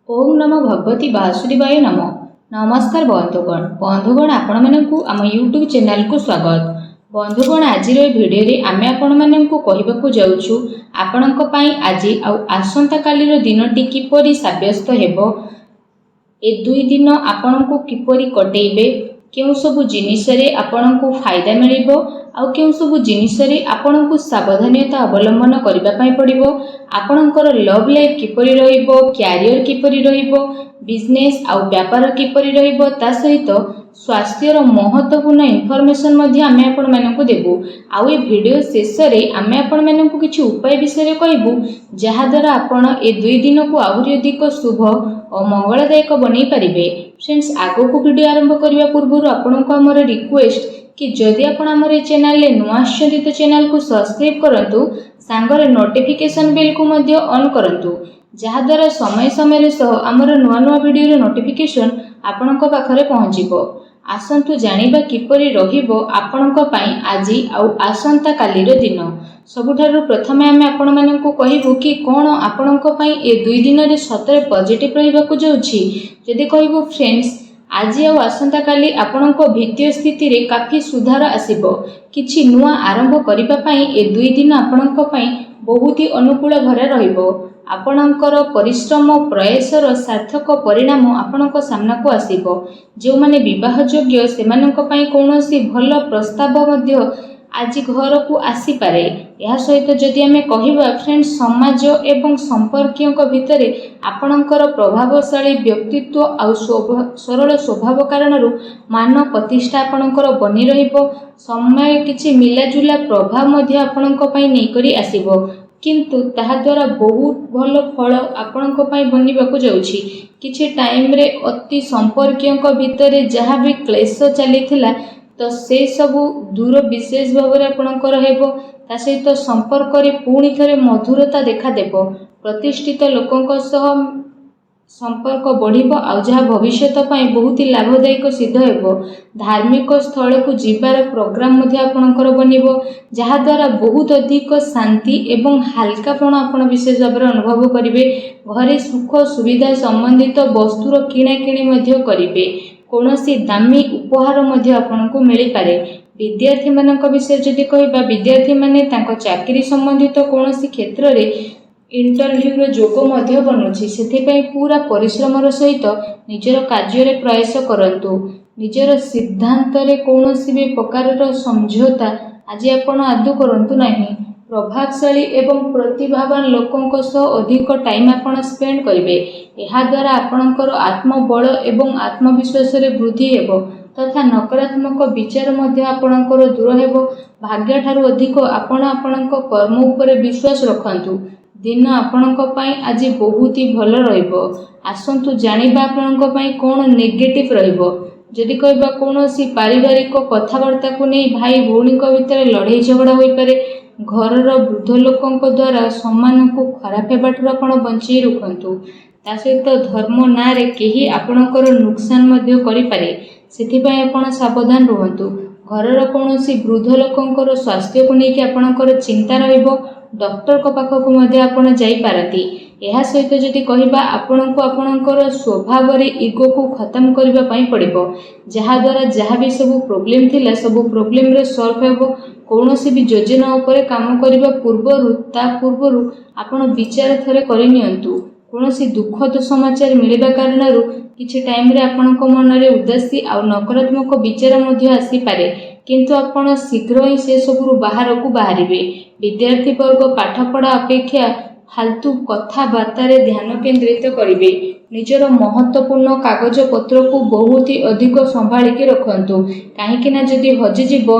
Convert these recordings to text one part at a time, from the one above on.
ओम नमो भगवती वासुदेवाय नमो। नमस्कार बंधुगण आपण मानकु आम यूट्यूब चैनल को स्वागत। बंधुगण आज भिडियो रे आमे आपण मानकु कहिबाकु जाउछु आपणक पई आज आसंता कालीर दिनटी किपरि साब्यस्त हेबो, ए दुई दिन आपणकु किपरि कटेइबे, केउ सबु जिनिस रे आपणकु फायदा मिलिबो आउ केउ सबु जिनिस रे आपणकु सावधानता अवलंबन करबा पई पड़िबो, आपणकर लव लाइफ किपरि रहिबो, कैरियर किपरि रहिबो, बिजनेस आउ व्यापार किपरि रहिबो, ता सहित स्वास्थ्यर महत्वपूर्ण इनफॉरमेशन मध्ये आमे आपण मानकु देबु। आउ ए वीडियो शेष रे आमे आपण मानकु किछि उपाय विषय कहबु जहा द्वारा आपण ए दुई दिन को आहुरी अधिक शुभ और मंगलदायक बनै परिबे। फ्रेंड्स, आगो को वीडियो आरंभ करबा पूर्व आपनको हमर रिक्वेस्ट कि जदि आपण हमर ए चैनल ले नुआ आछथि तो चैनल को सब्सक्राइब करंतु, सांगरे नोटिफिकेशन बेल को मध्ये ऑन करंतु, जहा द्वारा समय समय सह हमर नुआ नुआ वीडियो रो नोटिफिकेशन आपणक पाखरे पहुंचीबो। आसंतु जानिबा किपरि रहिबो आपणक पई आजि आउ आसंता कालीर दिन। सबुठारु प्रथमे आमे आपण मानकु कहिबु कि कोन आपणक पई ए दुई दिन रे सतरे पॉजिटिव रहिबाकु जाउछि। जदि कहिबु फ्रेंड्स, आज आउ आसंता काली आपणक वित्तीय स्थिति रे काफी सुधार आसीबो। किछि नुआ आरंभ करिबा पई ए दुई दिन आपणक पई बहुत ही अनुकूल भरे रहिबो। आपणकर परिश्रम प्रयासर सार्थक परिणाम आपणक सामना को आसीबो। जो माने विवाह योग्य सेमानक पई कोनोसी भल प्रस्ताव मध्य आज घर को आसी पारे। यह सहित जदि आमे कहिबा फ्रेंड्स, समाज एवं संपर्कियों भितर आपणकर प्रभावशाली व्यक्तित्व आउ सरल स्वभाव कारण मान प्रतिष्ठा आपणकर बनी रहिबो। समय किछि मिलाजुला प्रभाव मध्य आपणक पई नै करी आसीबो, किंतु ताहा द्वारा बहुत भल फल आपणक पई बनिबाकु जाउछि। किछि टाइम रे अति संपर्कियों भितर जहा भी क्लेश चलीथिला तो से सबु दूर विशेष भाव में आपणकर हेबो। ता सहित संपर्क रे पुणी थरे मधुरता देखा देबो। प्रतिष्ठित लोकंक सह संपर्क बढ़िबो आउ जहा भविष्यत पई बहुत ही लाभदायक सिद्ध हेबो। धार्मिक स्थल को जीवार प्रोग्राम मध्ये आपणकर बनिबो, जहा द्वारा बहुत अधिक शांति एवं हल्कापन आपण विशेष भाव में अनुभव करिवे। घरे सुख सुविधा संबंधित वस्तुर किणा किणी मध्ये करिवे। कोनोसी दामी उपहार मध्ये आपनको मिली पारे। विद्यार्थी मानक विषय जदि कहिबा, विद्यार्थी माने तांको चाकरी संबंधित कोनोसी क्षेत्र रे इंटरव्यू रो जोग मध्ये बनुछि। सेथि पई पूरा परिश्रम सहित निजर कार्य रे प्रयास करंतु। निजर सिद्धांत रे कोनोसी भी प्रकार रो समझौता आज आपण आदु करंतु नाही। प्रभावशाली एवं प्रतिभावान लोकों सह अधिक टाइम आपण स्पेंड करिवे। एहा द्वारा आपणकर आत्मबल एवं आत्मविश्वास रे वृद्धि हेबो तथा नकारात्मक विचार मध्ये आपणकर दूर हेबो। भाग्य ठारू अधिक आपण आपणक कर्म उपरे विश्वास रखंतु। दिन आपणक पई आज बहुत ही भल रहिबो। आसंतु जानिबा आपणक पई कोन नेगेटिव रहिबो। जदि कहबा कोनोसी पारिवारिक कथावार्ता को नै भाई भौणी भितर लड़ाई झगड़ा होई पारे। घरर वृद्ध लोकों द्वारा सम्मान को खराब हेबाटू आपण बंचई रखंतु। ता सहित धर्म ना रे केही आपणकर नुकसान मध्ये करि पारे, सेथि पई आपण सावधान रहंतु। घरर कोनोसी वृद्ध लोकों स्वास्थ्य को लेके आपणकर चिंता रहिबो। डॉक्टर को पाखक मध्ये आपण जाई पारती। एहा सहित जदि कहिबा आपणको आपणकर स्वभाव रे ईगो को खत्म करबा पई पड़िबो, जहा द्वारा जहा भी सब प्रॉब्लम थिला सब प्रॉब्लम रे सॉल्व हेबो। कोनोसी भी योजना उपरे काम करबा पूर्वरु आपण विचार थरे करि नियंतु। कोनोसी दुखद समाचार मिलिबा कारणरु किछि टाइम रे आपणको मन रे उदासी आ नकारात्मक विचार मध्ये आसी पारे, किंतु आपण शीघ्र ही से सबरु बाहर को बाहरिबे। विद्यार्थी वर्ग पाठ पढ़ा अपेक्षा फालतू कथाबार्ता रे ध्यान केंद्रित करिवे। निजर महत्वपूर्ण कागज पत्र को बहुत ही अधिक संभाली के रखंतु, काहेकि ना जदि हजि जीवो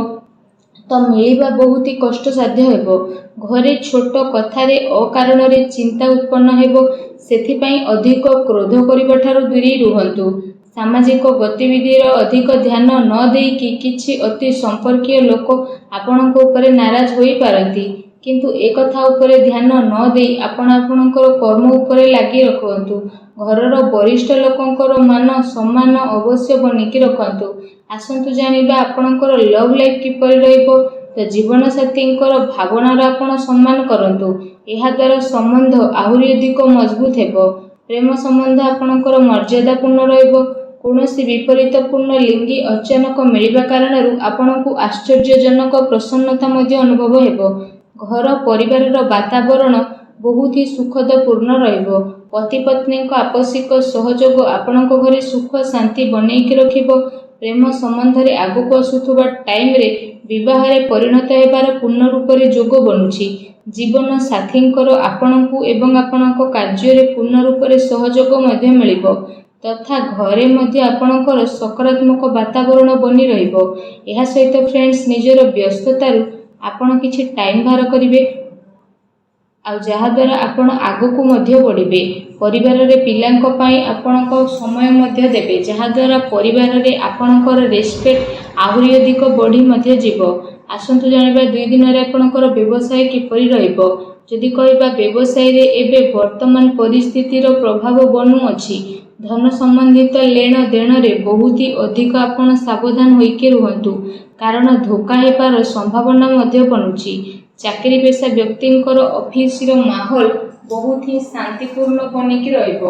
तो मिलिबा बहुत ही कष्ट साध्य हेबो। घरे छोट कथा रे अकारण रे चिंता उत्पन्न हेबो, सेथि पई अधिक क्रोध करिबा ठारू दूरी रुहंतु। सामाजिक गतिविधि रो अधिक ध्यान न देई कि किछि अति संपर्कीय लोक आपणक ऊपर नाराज होई पारंती, किंतु एक कथा ऊपर ध्यान न देई आपण आपणकर कर्म ऊपर लागि रखंतु। घरर वरिष्ठ लोकंकर मान सम्मान अवश्य बनिकी रखंतु। आसंतु जानिबा आपणकर लव लाइफ किपरि रहिबो। तो जीवन साथींकर भावनार आपण सम्मान करंतु। एहा द्वारा संबंध आहुरी अधिक मजबूत हेबो। ପ୍ରେମ ସମ୍ବନ୍ଧ ଆପଣଙ୍କର ମର୍ଯ୍ୟାଦାପୂର୍ଣ୍ଣ ରହିବ। କୌଣସି ବିପରୀତପୂର୍ଣ୍ଣ ଲିଙ୍ଗୀ ଅଚାନକ ମିଳିବା କାରଣରୁ ଆପଣଙ୍କୁ ଆଶ୍ଚର୍ଯ୍ୟଜନକ ପ୍ରସନ୍ନତା ମଧ୍ୟ ଅନୁଭବ ହେବ। ଘର ପରିବାରର ବାତାବରଣ ବହୁତ ହି ସୁଖଦପୂର୍ଣ୍ଣ ରହିବ। ପତି ପତ୍ନୀଙ୍କ ଆପୋଷିକ ସହଯୋଗ ଆପଣଙ୍କ ଘରେ ସୁଖ ଶାନ୍ତି ବନେଇକି ରଖିବ। ପ୍ରେମ ସମ୍ବନ୍ଧରେ ଆଗକୁ ଆସୁଥିବା ଟାଇମରେ ବିବାହରେ ପରିଣତ ହେବାର ପୂର୍ଣ୍ଣ ରୂପରେ ଯୋଗ ବନୁଛି। ଜୀବନ ସାଥୀଙ୍କର ଆପଣଙ୍କୁ ଏବଂ ଆପଣଙ୍କ କାର୍ଯ୍ୟରେ ପୂର୍ଣ୍ଣ ରୂପରେ ସହଯୋଗ ମଧ୍ୟ ମିଳିବ ତଥା ଘରେ ମଧ୍ୟ ଆପଣଙ୍କର ସକାରାତ୍ମକ ବାତାବରଣ ବନି ରହିବ। ଏହା ସହିତ ଫ୍ରେଣ୍ଡସ୍, ନିଜର ବ୍ୟସ୍ତତାରୁ ଆପଣ କିଛି ଟାଇମ ବାହାର କରିବେ ଆଉ ଯାହାଦ୍ୱାରା ଆପଣ ଆଗକୁ ମଧ୍ୟ ବଢ଼ିବେ। ପରିବାରରେ ପିଲାଙ୍କ ପାଇଁ ଆପଣଙ୍କ ସମୟ ମଧ୍ୟ ଦେବେ, ଯାହାଦ୍ୱାରା ପରିବାରରେ ଆପଣଙ୍କର ରେସ୍ପେକ୍ଟ ଆହୁରି ଅଧିକ ବଢ଼ି ମଧ୍ୟ ଯିବ। ଆସନ୍ତୁ ଜାଣିବା 2 ଦିନରେ ଆପଣଙ୍କର ବ୍ୟବସାୟ କିପରି ରହିବ। ଯଦି କହିବା ବ୍ୟବସାୟରେ ଏବେ ବର୍ତ୍ତମାନ ପରିସ୍ଥିତିର ପ୍ରଭାବ ବନୁଅଛି। ଧନ ସମ୍ବନ୍ଧିତ ଲେଣ ଦେଣରେ ବହୁତ ଅଧିକ ଆପଣ ସାବଧାନ ହୋଇକି ରୁହନ୍ତୁ, କାରଣ ଧୋକା ହେବାର ସମ୍ଭାବନା ମଧ୍ୟ ବନୁଛି। ଚାକିରି ପେଶା ବ୍ୟକ୍ତିଙ୍କର ଅଫିସର ମାହୋଲ ବହୁତ ହିଁ ଶାନ୍ତିପୂର୍ଣ୍ଣ ବନିକି ରହିବ।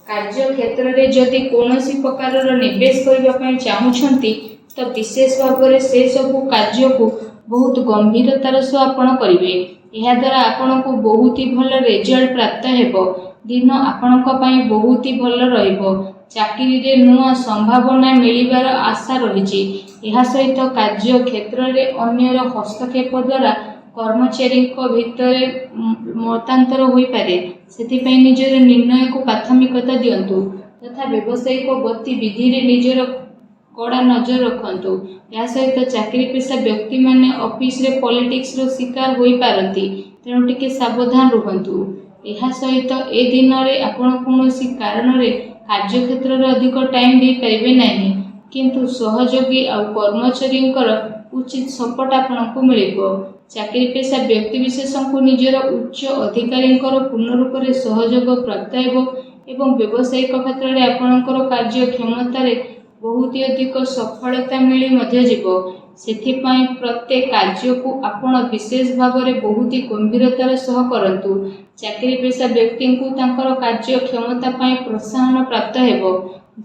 କାର୍ଯ୍ୟକ୍ଷେତ୍ରରେ ଯଦି କୌଣସି ପ୍ରକାରର ନିବେଶ କରିବା ପାଇଁ ଚାହୁଁଛନ୍ତି ତ ବିଶେଷ ଭାବରେ ସେସବୁ କାର୍ଯ୍ୟକୁ ବହୁତ ଗମ୍ଭୀରତାର ସହ ଆପଣ କରିବେ। ଏହାଦ୍ୱାରା ଆପଣଙ୍କୁ ବହୁତ ହି ଭଲ ରେଜଲ୍ଟ ପ୍ରାପ୍ତ ହେବ। ଦିନ ଆପଣଙ୍କ ପାଇଁ ବହୁତ ହି ଭଲ ରହିବ। ଚାକିରିରେ ନୂଆ ସମ୍ଭାବନା ମିଳିବାର ଆଶା ରହିଛି। ଏହା ସହିତ କାର୍ଯ୍ୟକ୍ଷେତ୍ରରେ ଅନ୍ୟର ହସ୍ତକ୍ଷେପ ଦ୍ୱାରା କର୍ମଚାରୀଙ୍କ ଭିତରେ ମତାନ୍ତର ହୋଇପାରେ, ସେଥିପାଇଁ ନିଜର ନିର୍ଣ୍ଣୟକୁ ପ୍ରାଥମିକତା ଦିଅନ୍ତୁ ତଥା ବ୍ୟବସାୟିକ ଗତିବିଧିରେ ନିଜର କଡ଼ା ନଜର ରଖନ୍ତୁ। ଏହା ସହିତ ଚାକିରି ପେଶା ବ୍ୟକ୍ତିମାନେ ଅଫିସରେ ପଲିଟିକ୍ସର ଶିକାର ହୋଇପାରନ୍ତି, ତେଣୁ ଟିକେ ସାବଧାନ ରୁହନ୍ତୁ। ଏହା ସହିତ ଏ ଦିନରେ ଆପଣ କୌଣସି କାରଣରେ କାର୍ଯ୍ୟକ୍ଷେତ୍ରରେ ଅଧିକ ଟାଇମ ଦେଇପାରିବେ ନାହିଁ, କିନ୍ତୁ ସହଯୋଗୀ ଆଉ କର୍ମଚାରୀଙ୍କର ଉଚିତ ସପୋର୍ଟ ଆପଣଙ୍କୁ ମିଳିବ। ଚାକିରି ପେଶା ବ୍ୟକ୍ତିବିଶେଷଙ୍କୁ ନିଜର ଉଚ୍ଚ ଅଧିକାରୀଙ୍କର ପୂର୍ଣ୍ଣ ରୂପରେ ସହଯୋଗ ପ୍ରାପ୍ତ ହେବ ଏବଂ ବ୍ୟବସାୟିକ କ୍ଷେତ୍ରରେ ଆପଣଙ୍କର କାର୍ଯ୍ୟକ୍ଷମତାରେ ବହୁତ ଅଧିକ ସଫଳତା ମିଳି ମଧ୍ୟ ଯିବ। ସେଥିପାଇଁ ପ୍ରତ୍ୟେକ କାର୍ଯ୍ୟକୁ ଆପଣ ବିଶେଷ ଭାବରେ ବହୁତ ଗମ୍ଭୀରତାର ସହ କରନ୍ତୁ। ଚାକିରି ପେଶା ବ୍ୟକ୍ତିଙ୍କୁ ତାଙ୍କର କାର୍ଯ୍ୟକ୍ଷମତା ପାଇଁ ପ୍ରୋତ୍ସାହନ ପ୍ରାପ୍ତ ହେବ,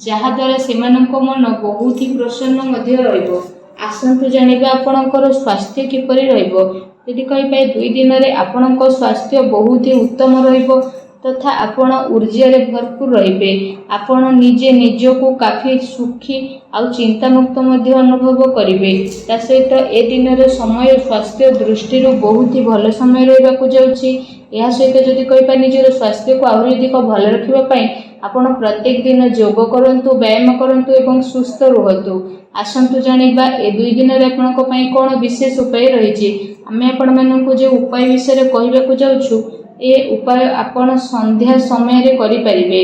ଯାହାଦ୍ୱାରା ସେମାନଙ୍କ ମନ ବହୁତ ହି ପ୍ରସନ୍ନ ମଧ୍ୟ ରହିବ। ଆସନ୍ତୁ ଜାଣିବା ଆପଣଙ୍କର ସ୍ୱାସ୍ଥ୍ୟ କିପରି ରହିବ। ଯଦି କହିବେ 2 ଦିନରେ ଆପଣଙ୍କ ସ୍ୱାସ୍ଥ୍ୟ ବହୁତ ହି ଉତ୍ତମ ରହିବ ତଥା ଆପଣ ଊର୍ଜାରେ ଭରପୁର ରହିବେ। ଆପଣ ନିଜେ ନିଜକୁ କାଫି ସୁଖୀ ଆଉ ଚିନ୍ତାମୁକ୍ତ ମଧ୍ୟ ଅନୁଭବ କରିବେ। ତା ସହିତ ଏ ଦିନର ସମୟ ସ୍ୱାସ୍ଥ୍ୟ ଦୃଷ୍ଟିରୁ ବହୁତ ହି ଭଲ ସମୟ ରହିବାକୁ ଯାଉଛି। ଏହା ସହିତ ଯଦି କହିବା ନିଜର ସ୍ୱାସ୍ଥ୍ୟକୁ ଆହୁରି ଅଧିକ ଭଲ ରଖିବା ପାଇଁ ଆପଣ ପ୍ରତ୍ୟେକ ଦିନ ଯୋଗ କରନ୍ତୁ, ବ୍ୟାୟାମ କରନ୍ତୁ ଏବଂ ସୁସ୍ଥ ରୁହନ୍ତୁ। ଆସନ୍ତୁ ଜାଣିବା ଏ 2 ଦିନରେ ଆପଣଙ୍କ ପାଇଁ କ'ଣ ବିଶେଷ ଉପାୟ ରହିଛି। ଆମେ ଆପଣମାନଙ୍କୁ ଯେଉଁ ଉପାୟ ବିଷୟରେ କହିବାକୁ ଯାଉଛୁ, ଏ ଉପାୟ ଆପଣ ସନ୍ଧ୍ୟା ସମୟରେ କରିପାରିବେ।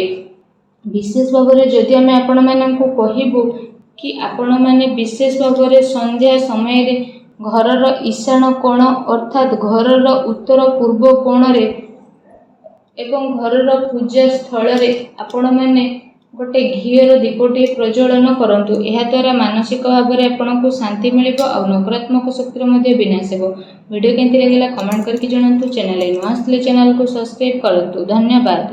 ବିଶେଷ ଭାବରେ ଯଦି ଆମେ ଆପଣମାନଙ୍କୁ କହିବୁ କି ଆପଣମାନେ ବିଶେଷ ଭାବରେ ସନ୍ଧ୍ୟା ସମୟରେ ଘରର ଈଶାନ କୋଣ ଅର୍ଥାତ୍ ଘରର ଉତ୍ତର ପୂର୍ବ କୋଣରେ ଏବଂ ଘରର ପୂଜା ସ୍ଥଳରେ ଆପଣମାନେ ଗୋଟେ ଘିଅର ଦୀପଟିଏ ପ୍ରଜ୍ୱଳନ କରନ୍ତୁ। ଏହାଦ୍ୱାରା ମାନସିକ ଭାବରେ ଆପଣଙ୍କୁ ଶାନ୍ତି ମିଳିବ ଆଉ ନକାରାତ୍ମକ ଶକ୍ତିର ମଧ୍ୟ ବିନାଶ ହେବ। ଭିଡ଼ିଓ କେମିତି ଲାଗିଲା କମେଣ୍ଟ କରିକି ଜଣାନ୍ତୁ। ଚ୍ୟାନେଲରେ ନୂଆ ଆସିଥିଲେ ଚ୍ୟାନେଲକୁ ସବସ୍କ୍ରାଇବ୍ କରନ୍ତୁ। ଧନ୍ୟବାଦ।